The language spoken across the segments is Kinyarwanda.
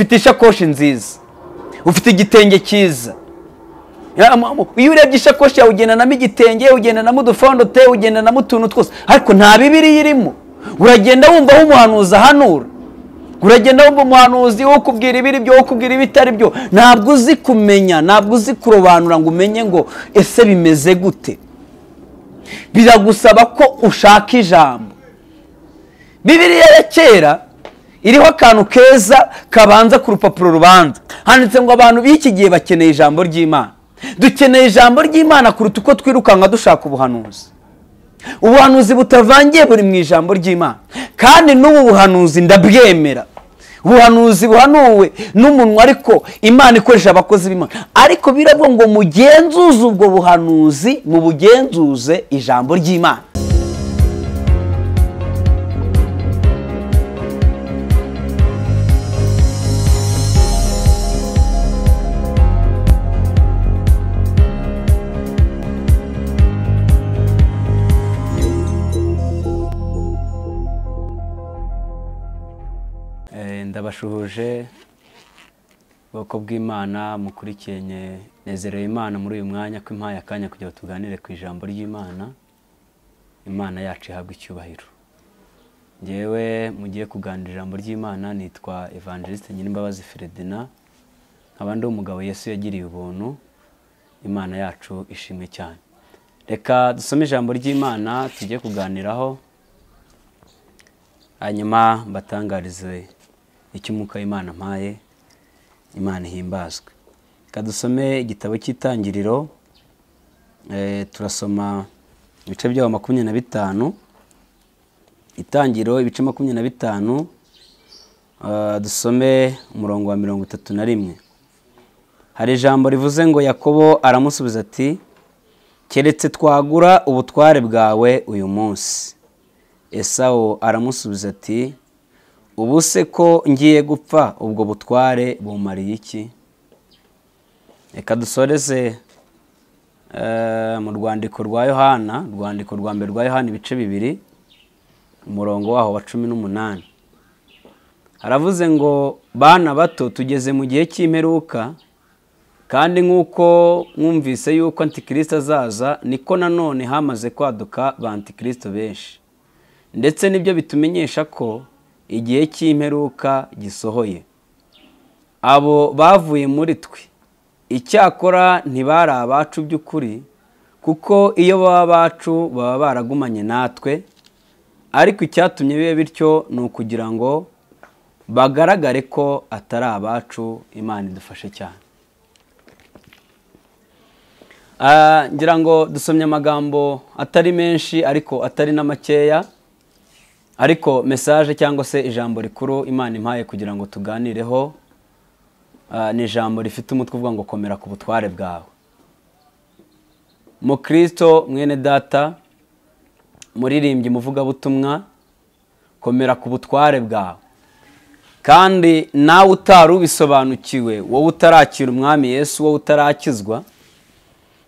ufite ishakoshi nziza, ufite igitenge cyiza. Iyo urebye ishakoshi yawe ugendanamo igitenge, ugendanamo udufondote, ugendanamo utuntu twose, ariko nta Bibiliya irimo. Uragenda wumva aho umuhanuzi ahanura, uragenda wumva umuhanuzi wo kubwira ibiri byo, wo kubwira ibitari byo. Ntabwo uzi kumenya, ntabwo uzi kurobanura ngo umenye ngo ese bimeze gute. Biragusaba ko ushaka ijambo. Bibiliya ya kera iriho akantu keza kabanza ku rupapuro rubanza, handitse ngo abantu b'iki gihe bakeneye ijambo ry'Imana. Dukeneye ijambo ry'Imana kuruta uko twirukanka dushaka ubuhanuzi. Ubuhanuzi butavangiye buri mu ijambo ry'Imana, kandi n'ubu buhanuzi ndabwemera. Ubuhanuzi buhanuwe n'umunwa, ariko Imana ikoresha abakozi b'Imana. Ariko biravuga ngo mugenzuze ubwo buhanuzi, mubugenzuze ijambo ry'Imana. Ndabashuhuje bwoko bw'Imana mukurikiye nezerewe Imana muri uyu mwanya ko impaye akanya kugira ngo tuganire ku ijambo ry'Imana. Imana yacu ihabwe icyubahiro. Ngewe mugiye kuganira ijambo ry'Imana, nitwa Evangeliste Nyirimbabazi Ferdinand, nkaba ndi umugabo Yesu yagiriye ubuntu. Imana yacu ishimwe cyane. Reka dusome ijambo ry'Imana tugiye kuganiraho, hanyuma mbatangarize icyo umwuka w'Imana mpaye. Imana ihimbazwe. Reka dusome igitabo cy'Itangiriro, turasoma ibice byaho 25. Itangiriro ibice 25, dusome umurongo wa 31. Hari ijambo rivuze ngo Yakobo aramusubiza ati, keretse twagura ubutware bwawe uyu munsi. Esawu aramusubiza ati, ubu se ko ngiye gupfa ubwo butware bumariye iki? Reka dusoreze mu rwandiko rwa Yohana, rwandiko rwa mbere rwa Yohana ibice 2, umurongo waho wa 18. Haravuze ngo, bana bato tugeze mu gihe cy'imperuka, kandi nk'uko mwumvise yuko Antikristo azaza, niko nanone hamaze kwaduka ba Antikristo benshi. Ndetse nibyo bitumenyesha ko igihe cy'imperuka gisohoye. Abo bavuye muri twe icyakora ntibari abacu by'ukuri, kuko iyo baba bacu baba baragumanye natwe, ariko icyatumye bibe bityo ni ukugira ngo bagaragare ko atari abacu. Imana idufashe cyane. Ngira ngo dusomye amagambo atari menshi ariko atari na makeya, ariko message cyangwa se ijambo rikuru Imana impaye kugira ngo tuganireho ni ijambo rifite umutwe uvuga ngo komera ku butware bwawe. Mu Kristo mwene data, muririmbyi muvuga butumwa, komera ku butware bwawe. Kandi nawe utari ubisobanukiwe, wowe utarakira umwami Yesu, wowe utarakizwa,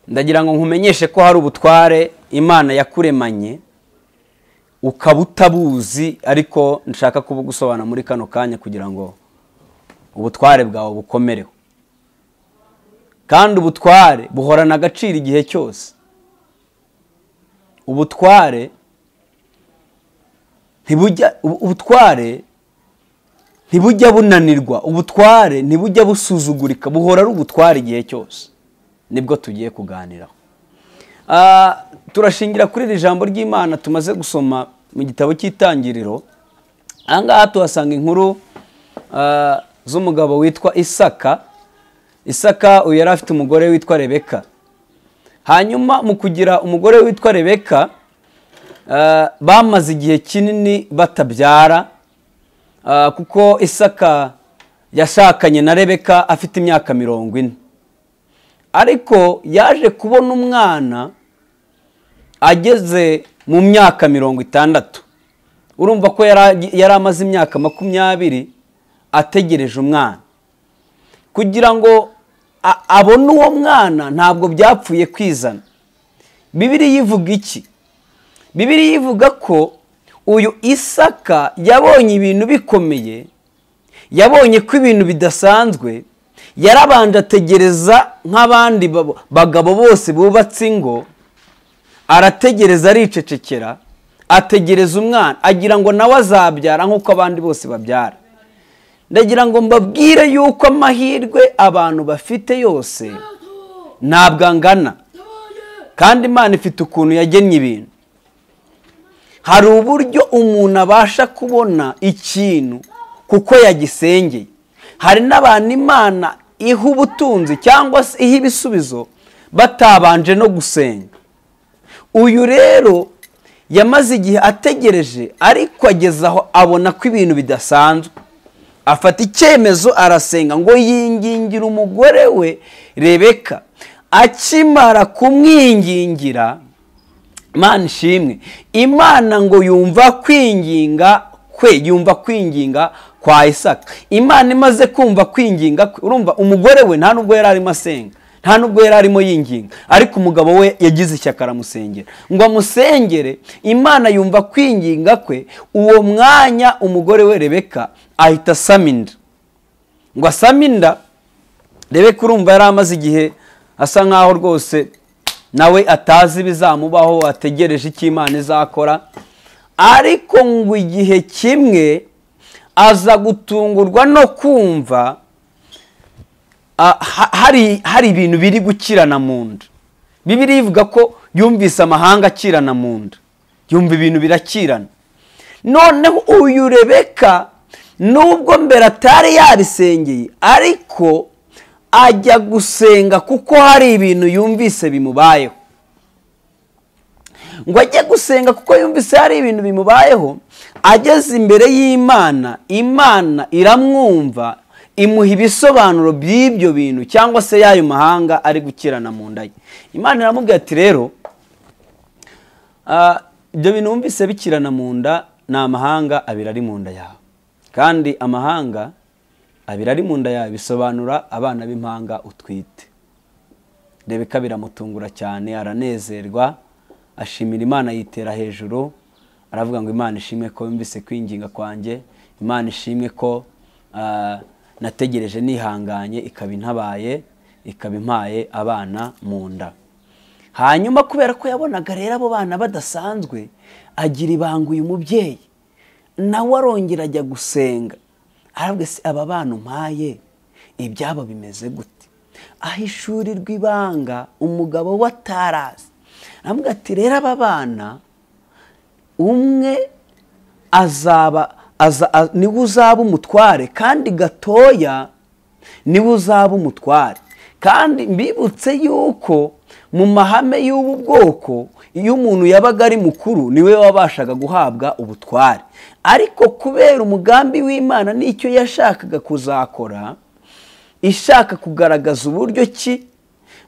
ndagira ngo nkumenyeshe ko hari ubutware Imana yakuremanye ukaba utabuzi, ariko nshaka kubugusobanura muri kano kanya kugira ngo ubutware bwawe bukomereho. Kandi ubutware buhorana agaciro igihe cyose. Ubutware ntibujya bunanirwa, ubutware ntibujya busuzugurika, buhora ari ubutware igihe cyose. Nibwo tugiye kuganiraho. Turashingira kuri iri jambo ry'Imana tumaze gusoma mu gitabo cy'Itangiriro. Ahangaha tuhasanga inkuru z'umugabo witwa Isaka. Isaka uyu yari afite umugore witwa Rebeka. Hanyuma mu kugira umugore witwa Rebeka, bamaze igihe kinini batabyara, kuko Isaka yashakanye na Rebeka afite imyaka 40. Ariko yaje kubona umwana ageze mu myaka 60. Urumva ko yari amaze imyaka 20 ategereje umwana. Kugira ngo abone uwo mwana ntabwo byapfuye kwizana. Bibiliya ivuga iki? Bibiliya ivuga ko uyu Isaka yabonye ibintu bikomeye, yabonye ko ibintu bidasanzwe, yarabanje ategereza nk'abandi bagabo bose bubatse ingo, arategereza aricecekera, ategereza umwana, agira ngo nawe azabyara nk'uko abandi bose babyara. Ndagira ngo mbabwire yuko amahirwe abantu bafite yose ntabwo angana, kandi Imana ifite ukuntu yagennye ibintu. Hari uburyo umuntu abasha kubona ikintu kuko yagisengeye. Hari n'abantu Imana iha ubutunzi cyangwa se iha ibisubizo batabanje no gusenga. Uyu rero yamaze igihe ategereje, ariko ageze aho abona ko ibintu bidasanzwe. Afata icyemezo arasenga ngo yingingira umugore we Rebeka. Akimara kumwingingira, Imana ishimwe, Imana ngo yumva kwinginga kwa Isaka. Imana imaze kumva kwinginga kwe, urumva umugore we nta nubwo yari arimo asenga, nta nubwo yari arimo yinginga, ariko umugabo we yagize ishyaka aramusengera ngo amusengere. Imana yumva kwinginga kwe, uwo mwanya umugore we Rebeka ahita asama inda. Ngo asama inda, Rebeka urumva yari amaze igihe asa nkaho rwose nawe atazi bizamubaho, ategereje icyo Imana izakora. Ariko ngo igihe kimwe aza gutungurwa no kumva hari ibintu biri gukirana mu nda. Bibiliya ivuga ko yumvise amahanga akirana mu nda, yumva ibintu birakirana. Noneho uyu Rebeka nubwo mbere atari yabisengeye, ariko ajya gusenga kuko hari ibintu yumvise bimubayeho. Ngo ajye gusenga kuko yumvise hari ibintu bimubayeho. Ageze imbere y'Imana, Imana iramwumva, imuha ibisobanuro by'ibyo bintu cyangwa se y'ayo mahanga ari gukirana mu nda ye. Imana iramubwira ati rero ibyo bintu wumvise bikirana mu nda ni amahanga abiri ari mu nda yawe, kandi amahanga abiri ari mu nda yawe bisobanura abana b'impanga utwite. Rebeka biramutungura cyane, aranezerwa, ashimira Imana, yitera hejuru, aravuga ngo Imana ishimwe ko yumvise kwinginga kwanjye, Imana ishimwe ko nategereje nihanganye ikaba intabaye, ikaba impaye abana mu nda. Hanyuma kubera ko yabonaga rero abo bana badasanzwe, agira ibanga uyu mubyeyi, nawe arongera ajya gusenga. Aravuga se aba bana umpaye ibyabo bimeze gute? Ahishurirwa ibanga umugabo we atarazi. Aravuga ati rero aba bana umwe niwe uzaba umutware, kandi gatoya niwe uzaba umutware. Kandi mbibutse yuko mu mahame y'ubu bwoko iyo umuntu yabaga ari mukuru niwe wabashaga guhabwa ubutware. Ariko kubera umugambi w'Imana n'icyo yashakaga kuzakora, ishaka kugaragaza uburyo ki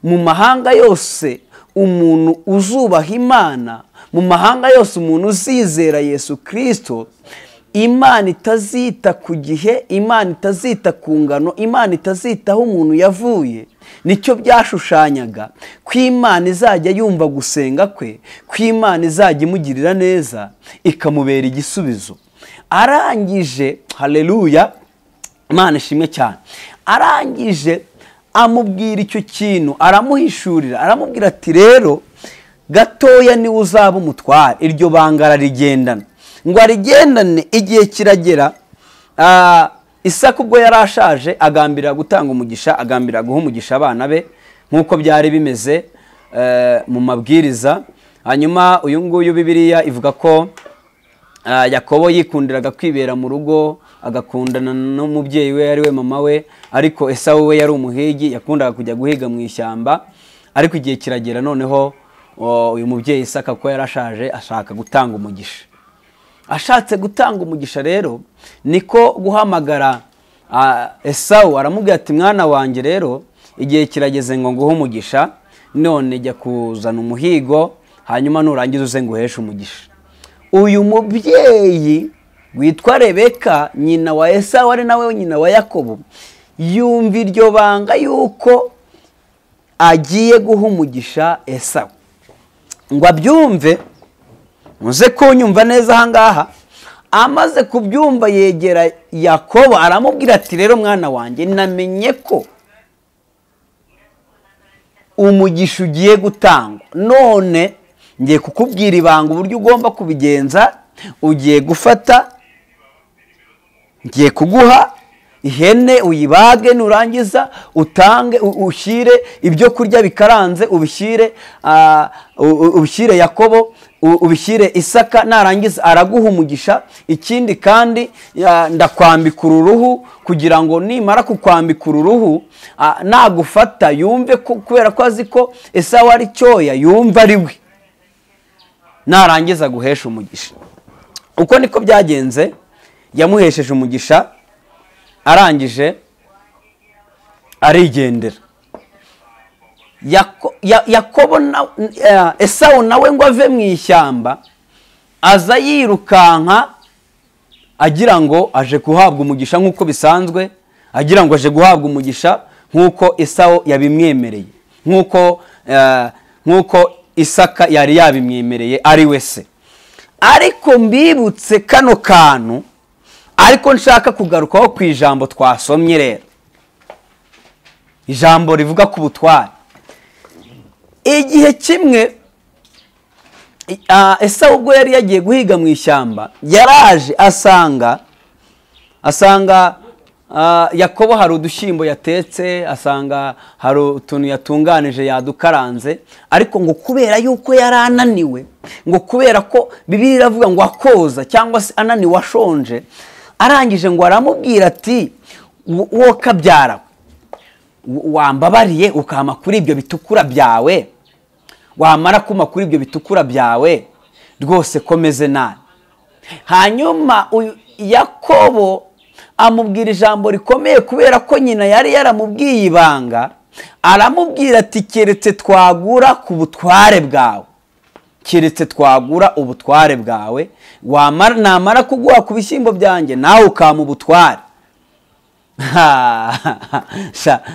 mu mahanga yose umuntu uzubaha Imana, mu mahanga yose umuntu uzizera Yesu Kristo, Imana itazita ku gihe, Imana itazita ku ngano, Imana itazita aho umuntu yavuye. Nicyo byashushanyaga ko Imana izajya yumva gusenga kwe, ko Imana izajya imugirira neza, ikamubera igisubizo. Arangije, haleluya, Imana ishimwe cyane, arangije amubwira icyo kintu, aramuhishurira, aramubwira ati rero gatoya niwe uzaba umutware. Iryo banga ararigendana, ngo arigendane. Igihe kiragera, Isaka ubwo yari ashaje, agambirira gutanga umugisha, agambirira guha umugisha abana be nk'uko byari bimeze mu mabwiriza. Hanyuma uyu nguyu Bibiliya ivuga ko Yakobo yikundiraga kwibera mu rugo, agakundana n'umubyeyi we ari we mama we, ariko Esawu we yari umuhigi, yakundaga kujya guhiga mu ishyamba. Ariko igihe kiragera noneho uyu mubyeyi Isaka ko yarashaje, ashaka gutanga umugisha. Ashatse gutanga umugisha rero niko guhamagara Esawu, aramubwira ati mwana wanjye rero igihe kirageze ngo nguhe umugisha, none jya kuzana umuhigo, hanyuma nurangiza uze nguheshe umugisha. Uyu mubyeyi witwa Rebeka, nyina wa Esawu ari nawe nyina wa Yakobo, yumva iryo banga yuko agiye guha umugisha Esawu. Ngo abyumve, muze kunyumva neza aha ngaha, amaze kubyumva yegera Yakobo aramubwira ati rero mwana wanjye, namenye ko umugisha ugiye gutangwa, none ngiye kukubwira ibanga uburyo ugomba kubigenza. Ugiye gufata, ngiye kuguha ihene uyibage, nurangiza utange ushyire ibyo kurya bikaranze, ubishyire Yakobo, ubishyire Isaka, narangiza araguha umugisha. Ikindi kandi ndakwambika uruhu, kugira ngo nimara kukwambika uruhu nagufata yumve ko, kubera ko azi ko Esawu ari cyoya, yumva ari we, narangiza guhesha umugisha. Uko niko byagenze, yamuhesheje umugisha, arangije arigendera. Yakobo Esawu nawe ngo ave mu ishyamba, aza yirukanka agira ngo aje guhabwa umugisha nk'uko bisanzwe, agira ngo aje guhabwa umugisha nk'uko Esawu yabimwemereye, nk'uko Isaka yari yabimwemereye ari we se. Ariko mbibutse kano kantu, ariko nshaka kugarukaho ku ijambo twasomye rero, ijambo rivuga ku butware. Igihe kimwe Esawu ubwo yari yagiye guhiga mu ishyamba, yaraje asanga Yakobo hari udushyimbo yatetse, asanga hari utuntu yatunganije yadukaranze, ariko ngo kubera yuko yari ananiwe, ngo kubera ko Bibiliya iravuga ngo akoza cyangwa se ananiwe ashonje, arangije ngo aramubwira ati, wowe kabyara, wambabariye ukama kuri ibyo bitukura byawe, wamara kuma kuri ibyo bitukura byawe rwose komeze nabi. Hanyuma Yakobo amubwira ijambo rikomeye, kubera ko nyina yari yaramubwiye ibanga. Aramubwira ati, keretse twagura ku butware bwawe, keretse twagura ubutware bwawe, namara kuguha ku bishyimbo byanjye nawe ukama ubutware.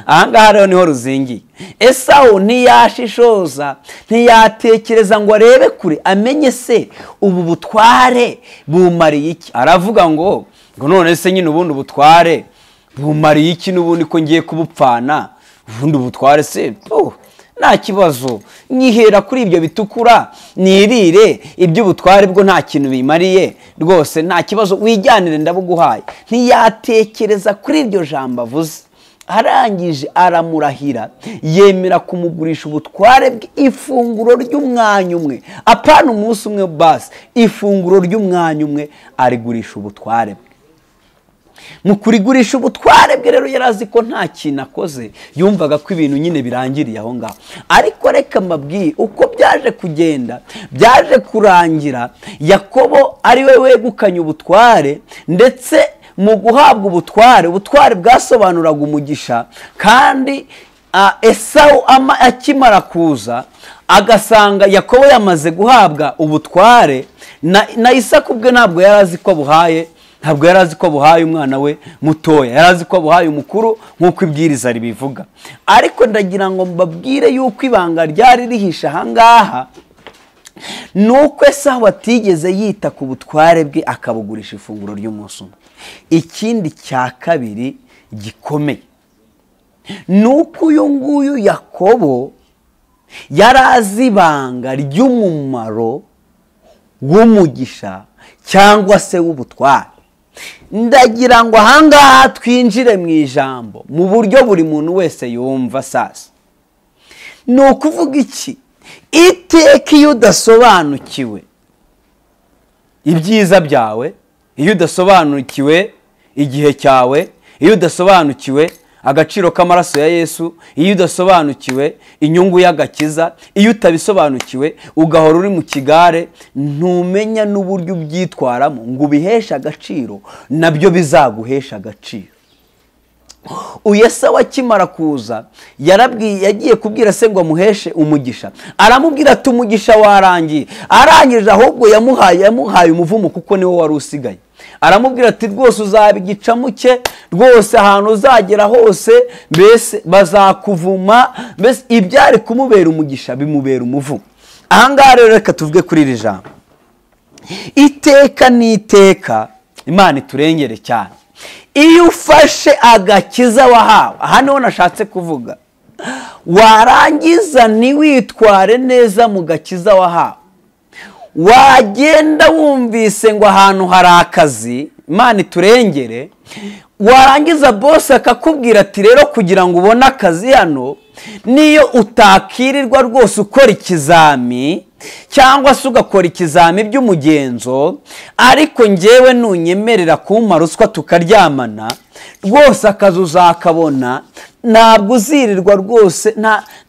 Ahangaha rero niho ruzingiye. Esawu ntiyashishoza, ntiyatekereza ngo arebe kure amenye se ubu butware bumariye iki. Aravuga ngo none se nyine ubundi ubutware bumariye iki, n'ubundi ko ngiye kubupfana, ubundi ubutware se nta kibazo, nyihera kuri ibyo bitukura nirire, iby'ubutware bwo nta kintu bimariye, rwose nta kibazo, wijyanire ndabuguhaye. Ntiyatekereza kuri iryo jambo avuze. Arangije aramurahira, yemera kumugurisha ubutware bw'ifunguro ry'umwanya umwe, apana umunsi umwe basi, ifunguro ry'umwanya umwe arigurisha ubutware bwe. Mu kurigurisha ubutware bwe rero yarazi ko nta kintu akoze, yumvaga ko ibintu nyine birangiriye aho ngaho. Ariko reka mbabwiye uko byaje kugenda, byaje kurangira Yakobo ari we wegukanye ubutware, ndetse mu guhabwa ubutware bwasobanuraga umugisha. Kandi Esawu akimara kuza agasanga Yakobo yamaze guhabwa ubutware, na Isaka ubwe ntabwo yari azi ko abuhaye, ntabwo yari azi ko buhaye umwana we mutoya, yari azi ko buhaye umukuru nk'uko ibwiriza ribivuga. Ariko ndagira ngo mbabwire yuko ibanga ryari rihisha ahangaha, nuko Esawu atigeze yita ku butware bwe akabugurisha ifunguro ry'umunsi umwe. Ikindi cya kabiri gikomeye, nuko uyu nguyu Yakobo yari azi ibanga ry'umumaro w'umugisha cyangwa se w'ubutware. Ndagira ngo ahangaha twinjire mu ijambo mu buryo buri muntu wese yumva. Sasa ni ukuvuga iki? Iteka iyo udasobanukiwe ibyiza byawe, iyo udasobanukiwe igihe cyawe, iyo udasobanukiwe agaciro k'amaraso ya Yesu, iyo udasobanukiwe inyungu y'agakiza, iyo utabisobanukiwe ugahora uri mu kigare, ntumenya n'uburyo ubyitwaramo ngo ubiheshe agaciro, nabyo bizaguhesha agaciro. Esawu akimara kuza yagiye kubwira se ngo amuheshe umugisha, aramubwira ati umugisha warangiye. Arangije ahubwo yamuhaye umuvumo, kuko niwo wari usigaye. Aramubwira ati rwose uzaba igicamuke, rwose ahantu uzagera hose mbese bazakuvuma, mbese ibyari kumubera umugisha bimubera umuvumo. Ahangaha rero reka tuvuge kuri iri jambo. Iteka n'iteka Imana iturengere cyane. Iyo ufashe agakiza wahawe, aha niho nashatse kuvuga, warangiza ntiwitware neza mu gakiza wahawe, wagenda wumvise ngo ahantu hari akazi, Imana iturengere, warangiza bose akakubwira ati rero kugira ngo ubone akazi hano, niyo utakirirwa rwose ukora ikizami cyangwa se ugakora ikizami by'umugenzo, ariko njyewe nunyemerera kumpa ruswa tukaryamana, rwose akazi uzakabona, ntabwo uzirirwa rwose,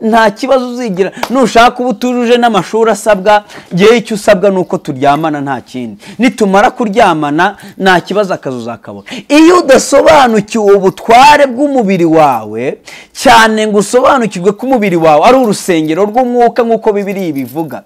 nta kibazo uzigira. Nushaka uba utujuje n'amashuri asabwa, ngewe icyo usabwa ni uko turyamana, nta kindi. Nitumara kuryamana nta kibazo, akazi uzakabona. Iyo udasobanukiwe ubutware bw'umubiri wawe, cyane ngo usobanukirwe ko umubiri wawe ari urusengero rw'umwuka nk'uko Bibiliya ibivuga,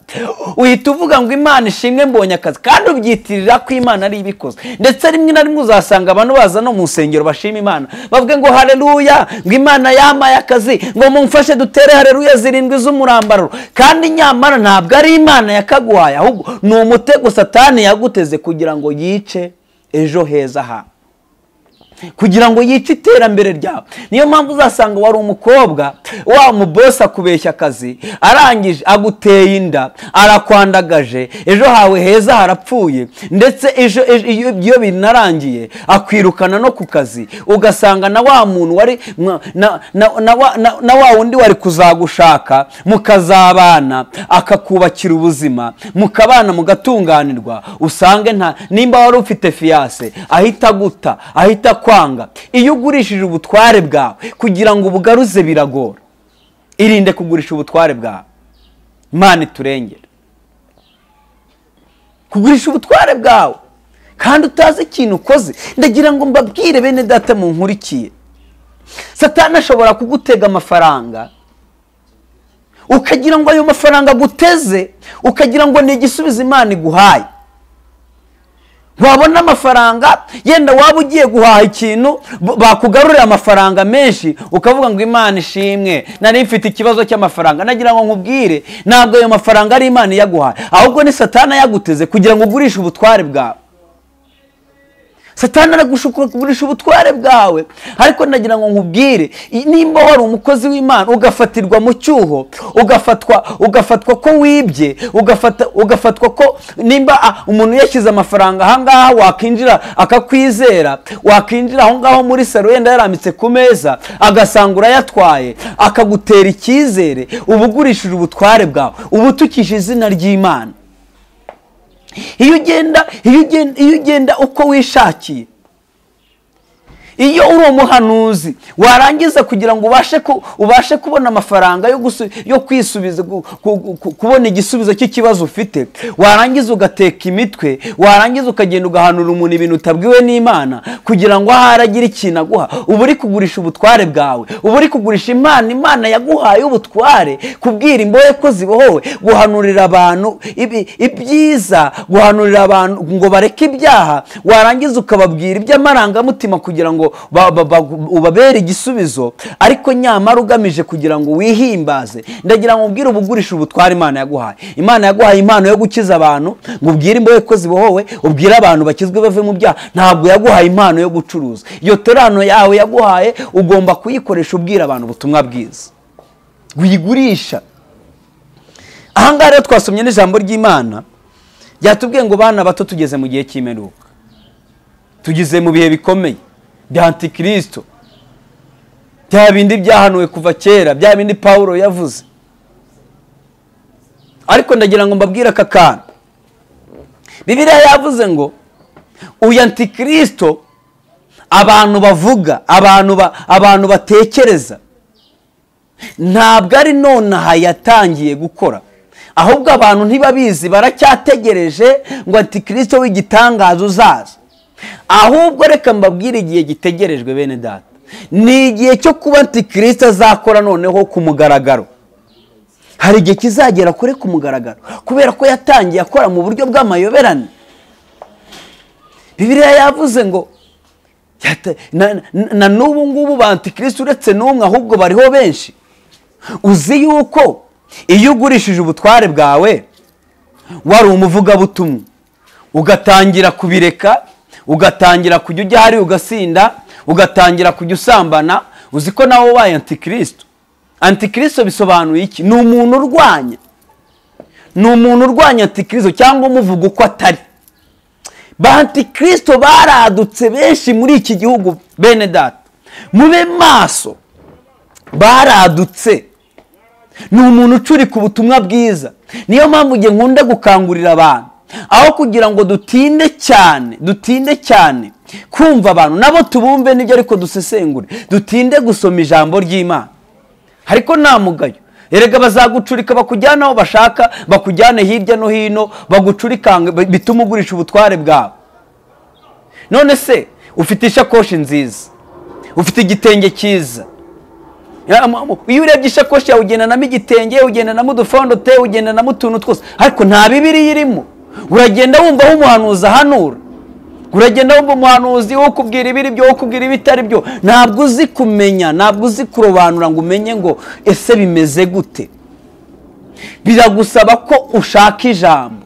uhita uvuga ngo Imana ishimwe mbonye akazi, kandi ubyitirira ko Imana ari ibikoze. Ndetse rimwe na rimwe uzasanga abantu baza no mu nsengero bashima Imana, bavuge ngo haleluya, ngo Imana yamaye akazi, ngo mumfashe dutere haleluya 7 z'umurambararo. Kandi nyamara ntabwo ari Imana yakaguhaye, ahubwo ni umutego Satani yaguteze kugira ngo yice ejo heza ha, kugira ngo yice iterambere ryawe. Niyo mpamvu uzasanga wari umukobwa, wa mubosi akubeshya akazi, arangije aguteye inda, arakwandagaje, ejo hawe heza harapfuye, ndetse ejo iyo binarangiye akwirukana no ku kazi. Ugasanga na wa muntu wari na wa wundi wari kuzagushaka, mukazabana, akakubakira ubuzima, mukabana mugatunganirwa, usange nimba wari ufite fiance ahita guta, ahita kwanga. Iyo ugurishije ubutware bwawe kugira ngo ubugaruze biragora. Irinde kugurisha ubutware bwawe, Imana iturengere. Kugurisha ubutware bwawe kandi utazi ikintu ukoze. Ndagira ngo mbabwire bene data munkurikiye, Satani ashobora kugutega amafaranga, ukagira ngo ayo mafaranga guteze, ukagira ngo ni igisubizo Imana iguhaye. Wabona amafaranga, yenda waba ugiye guhaha ikintu, bakugarurira amafaranga menshi, ukavuga ngo Imana ishimwe, nari mfite ikibazo cy'amafaranga. Nagira ngo nkubwire, ntabwo ayo mafaranga ari Imana yaguhaye, ahubwo ni Satani yaguteze kugira ngo ugurishe ubutware bwawe. Satani aragushukura kugurisha ubutware bwawe. Ariko ndagira ngo nkubwire, nimba wari umukozi w'Imana ugafatirwa mu cyuho, ugafatwa ko wibye, ugafatwa ko nimba umuntu yashyize amafaranga ahangaha, wakinjira akakwizera, wakinjira aho ngaho muri salo yenda yarambitse ku meza, agasanga urayatwaye, akagutera icyizere, ubugurishije ubutware bwawe, ubutukisha izina ry'Imana. Iyo ugenda uko wishakiye, iyo uri umuhanuzi, warangiza kugira ngo ubashe kubona amafaranga yo kwisubiza, kubona igisubizo cy'ikibazo ufite, warangiza ugateka imitwe, warangiza ukagenda ugahanura umuntu ibintu utabwiwe n'Imana kugira ngo aharagira ikintu aguha. Uba uri kugurisha ubutware bwawe, uba uri kugurisha Imana yaguhaye ubutware, kubwira imbohe ko zibohowe, guhanurira abantu ibyiza, guhanurira abantu ngo bareke ibyaha, warangiza ukababwira iby'amarangamutima kugira ngo ubabere igisubizo, ariko nyamara ugamije kugira ngo wihimbaze. Ndagira ngo ubwire ubugurisha ubutware Imana yaguhaye. Imana yaguhaye impano yo gukiza abantu, ngo ubwire imbohe ko zibohowe, ubwire abantu bakizwe bave mu byaha. Ntabwo yaguhaye impano yo gucuruza. Iyo torano yawe yaguhaye ugomba kuyikoresha ubwira abantu ubutumwa bwiza, uyigurisha. Ahangaha rero twasomye n'ijambo ry'Imana ryatubwiye ngo bana bato, tugeze mu gihe cy'imperuka, tugeze mu bihe bikomeye bya Antikristo, bya bindi byahanuwe kuva kera, bya bindi Pawulo yavuze. Ariko ndagira ngo mbabwire aka kantu, Bibiliya yavuze ngo uyu Antikristo, abantu bavuga, abantu batekereza, ntabwo ari nonaha yatangiye gukora, ahubwo abantu ntibabizi, baracyategereje ngo Antikristo w'igitangaza uzaza. Ahubwo reka mbabwire igihe gitegerejwe bene data, ni igihe cyo kuba Antikristo azakora noneho ku mugaragaro. Hari igihe kizagera kure ku mugaragaro, kubera ko yatangiye akora mu buryo bw'amayoberane. Bibiliya yavuze ngo na n'ubu ngubu ba Antikristo uretse n'umwe, ahubwo bariho benshi. Uzi yuko iyo ugurishije ubutware bwawe, wari umuvugabutumwa, ugatangira kubireka, ugatangira kujya ujya hari ugasinda, ugatangira kujya usambana, uzi ko nawe wabaye antikristo. Antikristo bisobanuye iki? Ni umuntu urwanya, ni umuntu urwanya antikristo cyangwa umuvuga uko atari. Ba antikristo baradutse benshi muri iki gihugu bene data, mube maso, baradutse. Ni umuntu ucurika ubutumwa bwiza. Niyo mpamvu ngiye nkunda gukangurira abantu, aho kugira ngo dutinde cyane kumva abantu nabo tubumve n'ibyo, ariko dusesengure, dutinde gusoma ijambo ry'Imana. Ariko nta mugayo, erega bazagucurika bakujyana aho bashaka, bakujyane hirya no hino, bagucurikange bituma ugurisha ubutware bwawe. None se ufite ishakoshi nziza, ufite igitenge cyiza, iyo urebye ishakoshi yawe ugendanamo igitenge, ugendanamo udufondote, ugendanamo utuntu twose, ariko nta Bibiliya irimo. Uragenda wumva aho umuhanuzi ahanura, uragenda wumva umuhanuzi wo kubwira ibiri byo, wo kubwira ibitari byo. Ntabwo uzi kumenya, ntabwo uzi kurobanura ngo umenye ngo ese bimeze gute. Biragusaba ko ushaka ijambo.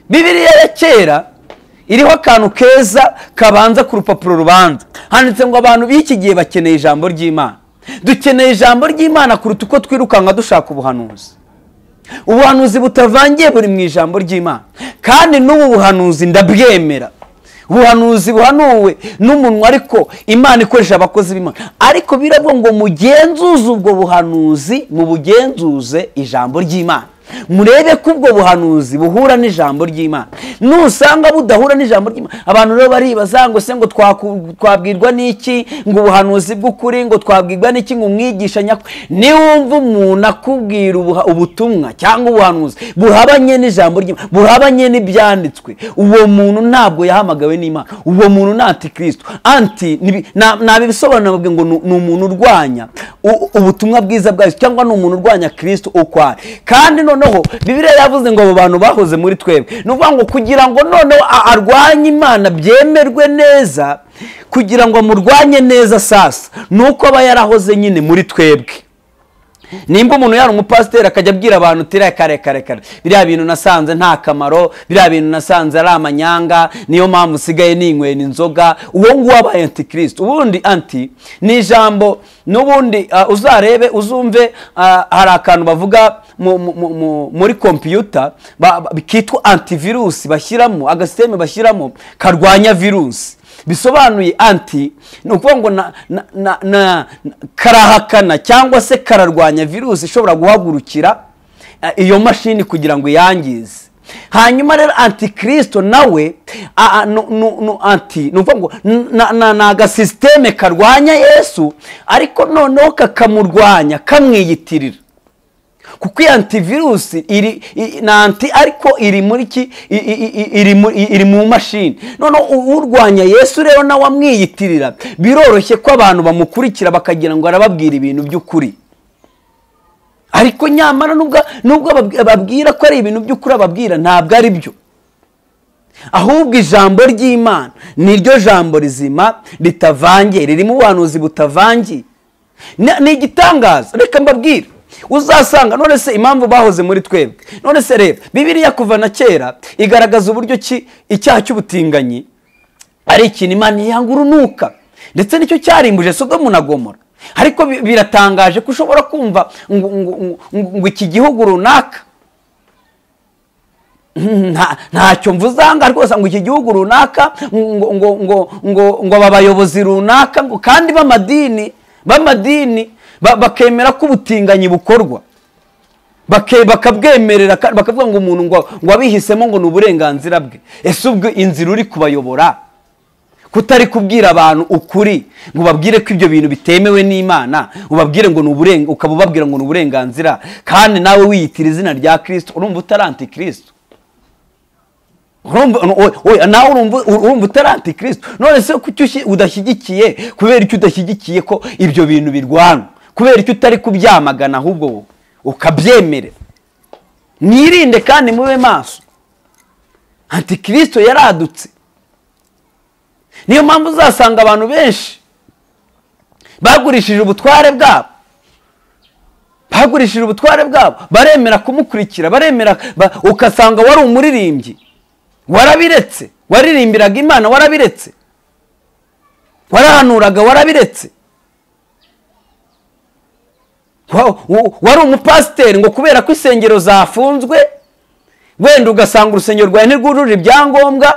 Bibiliya ya kera iriho akantu keza kabanza ku rupapuro rubanza, handitse ngo abantu b'iki gihe bakeneye ijambo ry'Imana. Dukeneye ijambo ry'Imana kuruta uko twirukanka dushaka ubuhanuzi. Ubuhanuzi butavangiye buri mu ijambo ry'Imana, kandi n'ubu buhanuzi ndabwemera. Ubuhanuzi buhanuwe n'umunwa, ariko Imana ikoresha abakozi b'Imana. Ariko biravuga ngo mugenzuze ubwo buhanuzi, mubugenzuze ijambo ry'Imana, murebe ko ubwo buhanuzi buhura n'ijambo ry'Imana. Nusanga budahura n'ijambo ry'Imana, abantu rero baribaza ngo se ngo twabwirwa n'iki ngo ubuhanuzi bw'ukuri, ngo twabwirwa n'iki ngo umwigisha nyakuri. Niwumva umuntu akubwira ubutumwa cyangwa ubuhanuzi buhabanye n'ijambo ry'Imana, buhabanye n'ibyanditswe, uwo muntu ntabwo yahamagawe n'Imana. Uwo muntu ni antikristo. Nabibisobanura ngo ni umuntu urwanya ubutumwa bwiza bwa Yesu, cyangwa ni umuntu urwanya Kristo uko ari. Kandi noneho Bibiliya yavuze ngo abo bantu bahoze muri twebwe. Ni ukuvuga ngo kugira ngo noneho arwanye Imana byemerwe neza, kugira ngo amurwanye neza sasa, nuko aba yarahoze nyine muri twebwe. Nimba umuntu yari umupasiteri akajya abwira abantu uti reka biriya bintu nasanze nta kamaro, biriya bintu nasanze ari amanyanga, niyo mpamvu usigaye ninywera inzoga, uwo nguwo abaye antikristo. Ubundi anti ni ijambo, n'ubundi uzarebe uzumve, hari akantu bavuga muri computer kitwa antivirus bashyiramo, agasisteme bashyiramo karwanya virusi. Bisobanuye anti ni ukuvuga ngo karahakana cyangwa se kararwanya virusi ishobora guhagurukira iyo mashini kugira ngo iyangize. Hanyuma rero antikristo nawe ni ukuvuga ngo ni agasisiteme karwanya Yesu, ariko noneho kakamurwanya kamwiyitirira. Kuko iyi antivirusi iri anti, ariko iri muri iri mu mashini. Noneho urwanya Yesu rero nawe amwiyitirira, biroroshye ko abantu bamukurikira bakagira ngo arababwira ibintu by'ukuri. Ariko nyamara nubwo babwira ko ari ibintu by'ukuri ababwira, ntabwo ari byo. Ahubwo ijambo ry'Imana ni ryo jambo rizima ritavangiye, ririmo ubuhanuzi butavangiye. Ni igitangaza. Reka mbabwire, uzasanga none se impamvu bahoze muri twebwe. None se reba, Bibiliya kuva na kera igaragaza uburyo ki icyaha cy'ubutinganyi ari ikintu Imana yanga urunuka, ndetse nicyo cyarimbuje Sodomu na Gomora. Ariko biratangaje ko ushobora kumva ngo iki gihugu runaka, ntacyo mvuzanga rwose, ngo iki gihugu runaka ngo abayobozi runaka, ngo kandi b'amadini bakemera ko ubutinganyi bukorwa, bakabwemerera, bakavuga ngo umuntu ngo abihisemo ngo ni uburenganzira bwe. Ese ubwo inzira uri kubayobora kutari kubwira abantu ukuri, ngo babwire ko ibyo bintu bitemewe n'Imana, ubabwire ngo ni ukaba ubabwira ngo ni uburenganzira, kandi nawe wiyitira izina rya Kristo, urumva utari antikristo? Nawe urumva utari antikristo? None se kuki udashyigikiye? Kubera icyo udashyigikiye ko ibyo bintu birwana? Kubera icyo utari kubyamagana ahubwo ukabyemerera? Mwirinde kandi mube maso. Antikristo yaradutse. Niyo mpamvu uzasanga abantu benshi bagurishije ubutware bwabo, baremera kumukurikira, baremera, ukasanga wari umuririmbyi warabiretse, waririmbiraga Imana warabiretse, warahanuraga warabiretse, wari umupasiteri ngo kubera ko insengero zafunzwe wenda ugasanga urusengero rwawe ntirwujuje ibyangombwa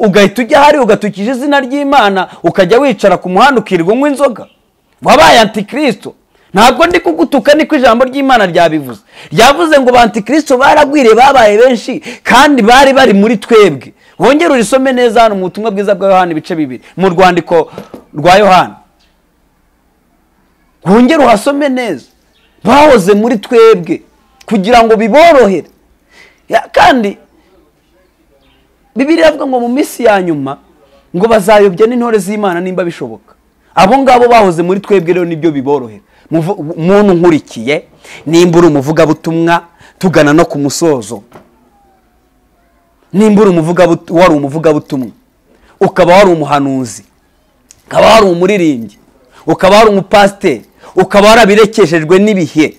ugahita ujya hari ugatukije izina ry'Imana ukajya wicara ku muhanda ukirirwa unywa inzoga, wabaye antikristo. Ntabwo ndi kugutuka, niko ijambo ry'Imana ryabivuze. Ryavuze ngo antikristo baragwiriye babaye benshi kandi bari muri twebwe. Wongere urisome neza hano mu butumwa bwiza bwa Yohana ibice 2 mu rwandiko rwa Yohana. Wongere uhasome neza. Bahoze muri twebwe kugira ngo biborohere. Kandi Bibiliya ivuga ngo mu minsi ya nyuma ngo bazayobya n'intore z'Imana nimba bishoboka. Abo ngabo bahoze muri twebwe rero nibyo biborohera. Muntu nkurikiye nimba uri umuvuga butumwa tugana no ku musozo, nimba uri umuvuga butumwa ukaba wari umuhanuzi, ukaba wari umuririmbyi, ukaba wari umupasiteri, ukaba warabirekeshejwe n'ibihe,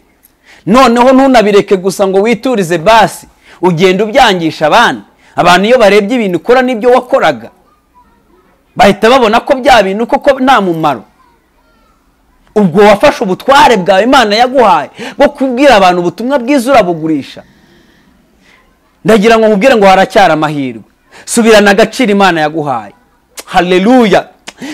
noneho ntunabireke gusa ngo witurize basi ugenda ubyangisha abantu iyo barebye ibintu ukora n'ibyo wakoraga bahita babona ko bya bintu koko nta mumaro. Ubwo wafashe ubutware bwawe Imana yaguhaye bwo kubwira abantu ubutumwa bwiza urabugurisha. Ndagira ngo nkubwire ngo haracyara amahirwe. Subirana agaciro Imana yaguhaye. Haleluya.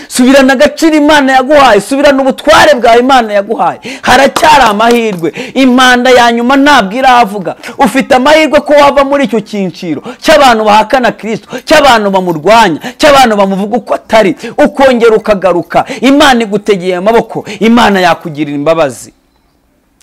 Subirana agaciro Imana yaguhaye, subirana ubutware bwawe Imana yaguhaye. Haracyari amahirwe. Impanda ya nyuma ntabwo iravuga. Ufite amahirwe ko wava muri icyo kinciro cy'abantu bahakana Kristo, cy'abantu bamurwanya, cy'abantu bamuvuga uko atari, ukongera ukagaruka. Imana igutegeye amaboko, Imana yakugirira imbabazi.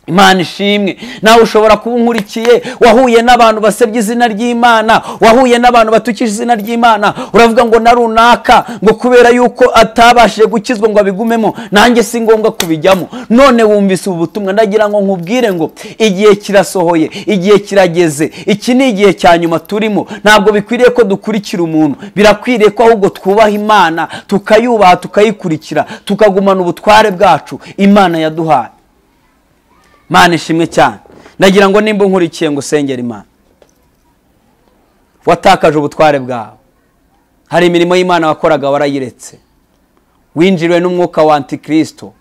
Imana ishimwe. Nawe ushobora kuba unkurikiye wahuye n'abantu basebye izina ry'Imana, wahuye n'abantu batukije izina ry'Imana, uravuga ngo narunaka ngo kubera yuko atabashije gukizwa ngo abigumemo nanjye si ngombwa kubijyamo. None wumvise ubu butumwa, ndagira ngo nkubwire ngo igihe kirasohoye, igihe kirageze. Iki ni igihe cya nyuma turimo. Ntabwo bikwiriye ko dukurikira umuntu, birakwiriye ko ahubwo twubaha Imana, tukayubaha, tukayikurikira, tukagumana ubutware bwacu Imana yaduhaye. Imana ishimwe cyane. Ndagira ngo nimba unkurikiye ngo usengere Imana. Watakaje ubutware bwawe, hari imirimo y'Imana wakoraga warayiretse, winjiriwe n'umwuka wa antikristo,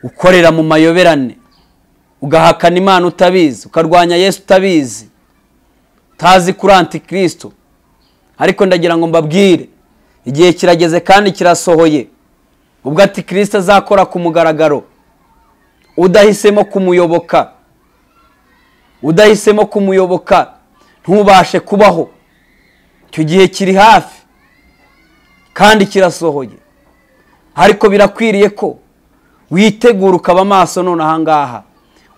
ukorera mu mayoberane, ugahakana Imana utabizi, ukarwanya Yesu utabizi, utazi kuri antikristo. Ariko ndagira ngo mbabwire igihe kirageze kandi kirasohoye ubwo antikristo azakora ku mugaragaro. Udahisemo kumuyoboka ntubashe kubaho. Icyo gihe kiri hafi kandi kirasohoye. Ariko birakwiriye ko witegura ukaba maso none ahangaha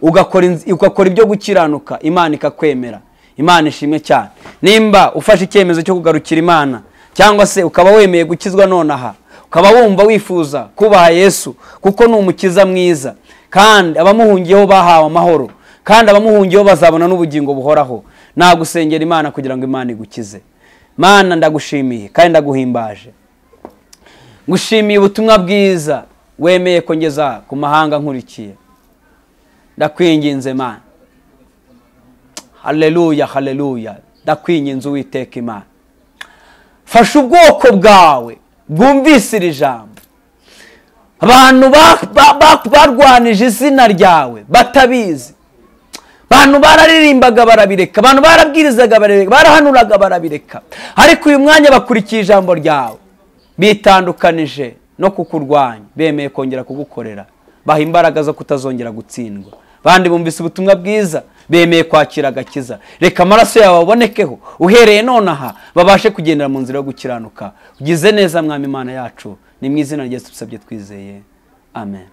ugakora ibyo gukiranuka, Imana ikakwemera. Imana ishimwe cyane. Nimba ufashe icyemezo cyo kugarukira Imana cyangwa se ukaba wemeye gukizwa none aha, ukaba wumva wifuza kubaha Yesu kuko ni umukiza mwiza, kandi abamuhungiyeho bahawe amahoro, kandi abamuhungiyeho bazabona n'ubugingo buhoraho, nagusengera Imana kugira ngo Imana igukize. Mana ndagushimiye kandi ndaguhimbaje. Ngushimiye ubutumwa bwiza wemeye kongeza ku mahanga nkurikiye. Ndakwinginze Mana. Haleluya, haleluya. Ndakwinginze Uwiteka Imana. Fasha ubwoko bwawe bwumvise iri jambo. Abantu barwanije izina ryawe batabizi. Abantu bararirimbaga barabireka, abantu barabwirizaga barabireka, barahanuraga barabireka. Ariko uyu mwanya bakurikiye ijambo ryawe, bitandukanije no kukurwanya, bemeye kongera kugukorera. Baha imbaraga zo kutazongera gutsindwa. Bandi bumvise ubutumwa bwiza, bemeye kwakira agakiza. Reka amaraso yawe abonekeho uhereye none aha, babashe kugendera mu nzira yo gukiranuka. Ugize neza Mwami Imana yacu, ni mu izina rya Yesu tubisabye twizeye. Amen.